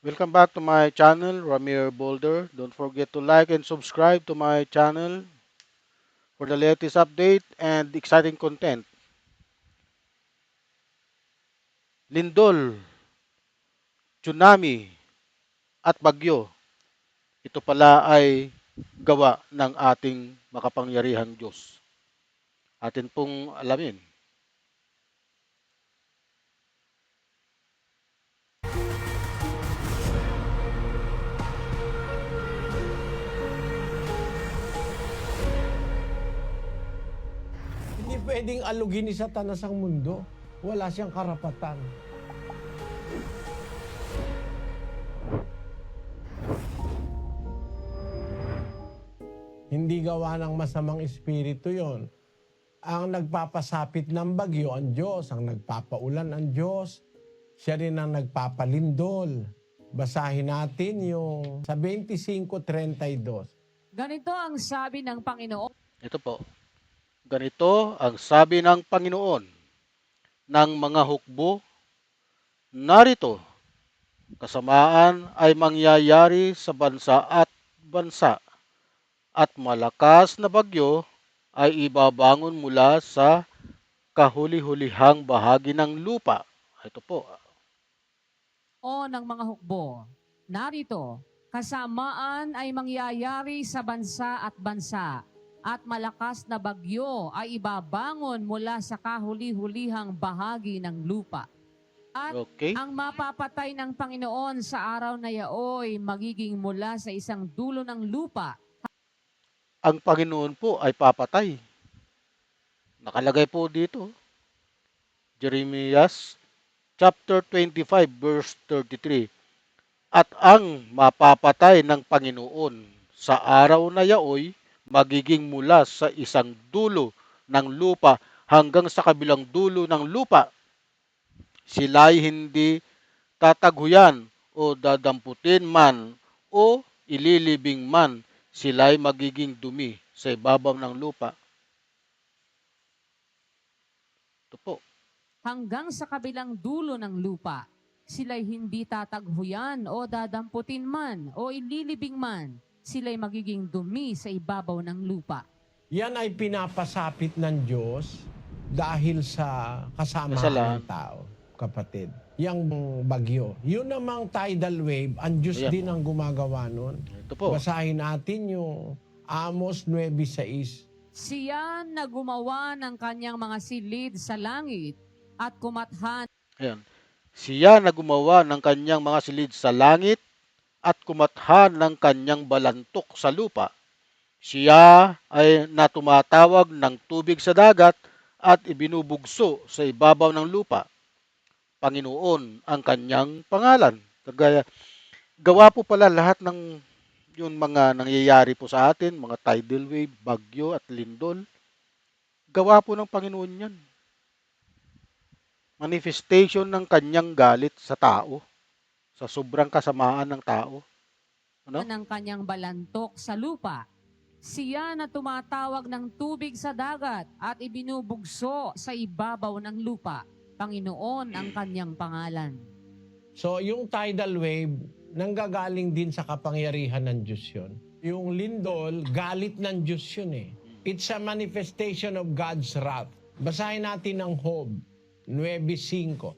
Welcome back to my channel, Ramir Boulder. Don't forget to like and subscribe to my channel for the latest update and exciting content. Lindol, tsunami at bagyo. Ito pala ay gawa ng ating makapangyarihang Diyos. Atin pong alamin. Hindi pwedeng alugin ni Satanas ang mundo. Wala siyang karapatan. Hindi gawa ng masamang espiritu yon. Ang nagpapasapit ng bagyo ang Diyos, ang nagpapaulan ang Diyos, siya rin ang nagpapalindol. Basahin natin yung sa 25:32. Ganito ang sabi ng Panginoon. Ito po. Ganito ang sabi ng Panginoon ng mga hukbo. Narito, kasamaan ay mangyayari sa bansa at malakas na bagyo ay ibabangon mula sa kahuli-hulihang bahagi ng lupa. Ito po. O ng mga hukbo. Narito, kasamaan ay mangyayari sa bansa at malakas na bagyo ay ibabangon mula sa kahuli-hulihang bahagi ng lupa. At Okay? ang mapapatay ng Panginoon sa araw na yaoy magiging mula sa isang dulo ng lupa. Ang Panginoon po ay papatay. Nakalagay po dito. Jeremiah chapter 25 verse 33. At ang mapapatay ng Panginoon sa araw na yaoy magiging mula sa isang dulo ng lupa hanggang sa kabilang dulo ng lupa. Sila'y hindi tataghuyan o dadamputin man o ililibing man, sila'y magiging dumi sa ibabaw ng lupa. Ito po. Hanggang sa kabilang dulo ng lupa. Sila'y hindi tataghuyan o dadamputin man o ililibing man. Sila'y magiging dumi sa ibabaw ng lupa. Yan ay pinapasapit ng Diyos dahil sa kasamaan Kasalaan. ng tao, kapatid. Yang bagyo. Yun namang tidal wave, ang Diyos Ayan din po. ang gumagawa nun. Ito po. Basahin natin yung Amos 9:6. Siya na gumawa ng kanyang mga silid sa langit at kumathan Ayan. Siya na gumawa ng kanyang mga silid sa langit at kumatha ng kanyang balantok sa lupa. Siya ay natumatawag ng tubig sa dagat at ibinubugso sa ibabaw ng lupa. Panginoon ang kanyang pangalan. Kagaya, gawa po pala lahat ng yung mga nangyayari po sa atin, mga tidal wave, bagyo at lindol. Gawa po ng Panginoon yan. Manifestation ng kanyang galit sa tao, sa sobrang kasamaan ng tao. Ano? ng kanyang balantok sa lupa. Siya na tumatawag ng tubig sa dagat at ibinubugso sa ibabaw ng lupa. Panginoon ang kanyang pangalan. So yung tidal wave, nanggagaling din sa kapangyarihan ng Diyos yun. Yung lindol, galit ng Diyos yun eh. It's a manifestation of God's wrath. Basahin natin ang Job 9:5.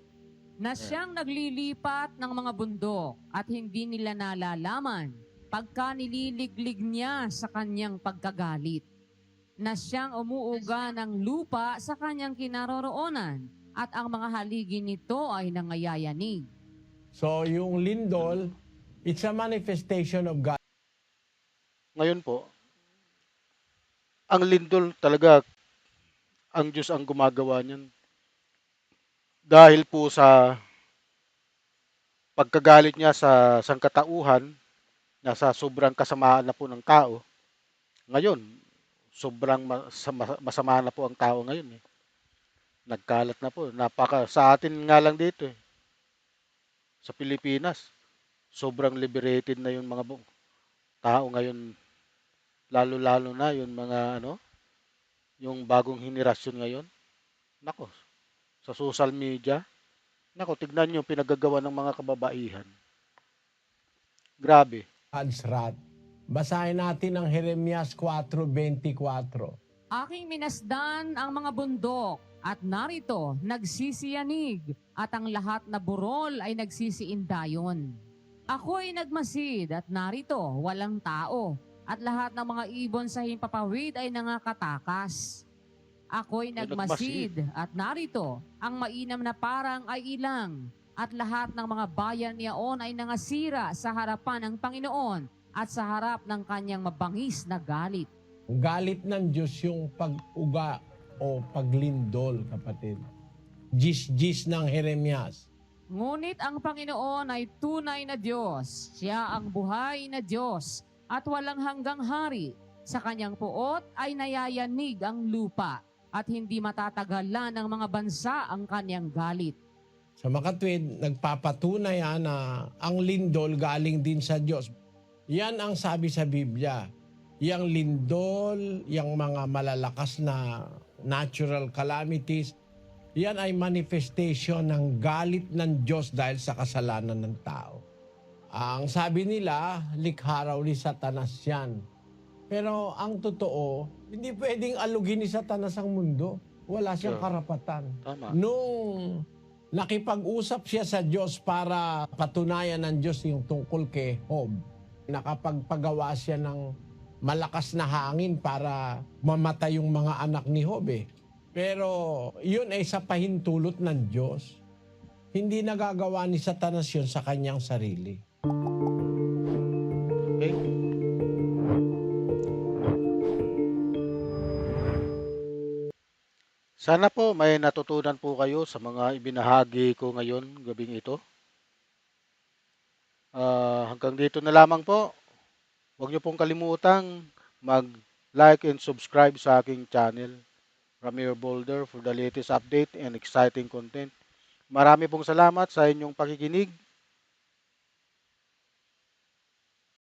Na siyang naglilipat ng mga bundok at hindi nila nalalaman pagka nililiglig niya sa kanyang pagkagalit. Na siyang umuuga ng lupa sa kanyang kinaroroonan at ang mga haligi nito ay nangayayanig. So yung lindol, it's a manifestation of God. Ngayon po, ang lindol talaga, ang Diyos ang gumagawa niyan. Dahil po sa pagkagalit niya sa sangkatauhan, na sa sobrang kasamaan na po ng tao, ngayon, sobrang masama na po ang tao ngayon. Eh. Nagkalat na po. Sa atin nga lang dito, eh, sa Pilipinas, sobrang liberated na yung mga tao ngayon, lalo-lalo na yung mga yung bagong henerasyon ngayon. Nako, sa social media, nako, tignan nyo pinagagawa ng mga kababaihan. Grabe. God's wrath. Basahin natin ang Jeremias 4:24. Aking minasdan ang mga bundok at narito nagsisiyanig at ang lahat na burol ay nagsisiindayon. Ako'y nagmasid at narito walang tao at lahat ng mga ibon sa himpapawid ay nangakatakas. Ako'y nagmasid at narito ang mainam na parang ay ilang at lahat ng mga bayan niyaon ay nangasira sa harapan ng Panginoon at sa harap ng kanyang mabangis na galit. Galit ng Diyos yung pag-uga o paglindol, kapatid. Gis-gis ng Jeremias. Ngunit ang Panginoon ay tunay na Diyos. Siya ang buhay na Diyos at walang hanggang hari. Sa kanyang puot ay nayayanig ang lupa at hindi matatagalan ng mga bansa ang kanyang galit. Sa makatwid, nagpapatunay na ang lindol galing din sa Diyos. Yan ang sabi sa Biblia. Yang lindol, yang mga malalakas na natural calamities, yan ay manifestation ng galit ng Diyos dahil sa kasalanan ng tao. Ang sabi nila, likha raw ni Satanas yan. Pero ang totoo, hindi pwedeng alugin ni Satanas ang mundo. Wala siyang Yeah. karapatan. Tama. Nung nakipag-usap siya sa Diyos para patunayan ng Diyos yung tungkol kay Job, nakapagpagawa siya ng malakas na hangin para mamatay yung mga anak ni Job eh. Pero yun ay sa pahintulot ng Diyos. Hindi nagagawa ni Satanas yun sa kanyang sarili. Okay? Sana po may natutunan po kayo sa mga ibinahagi ko ngayon, gabing ito. Hanggang dito na lamang po. Huwag niyo pong kalimutang mag-like and subscribe sa aking channel, Ramir Boulder, for the latest update and exciting content. Marami pong salamat sa inyong pakikinig.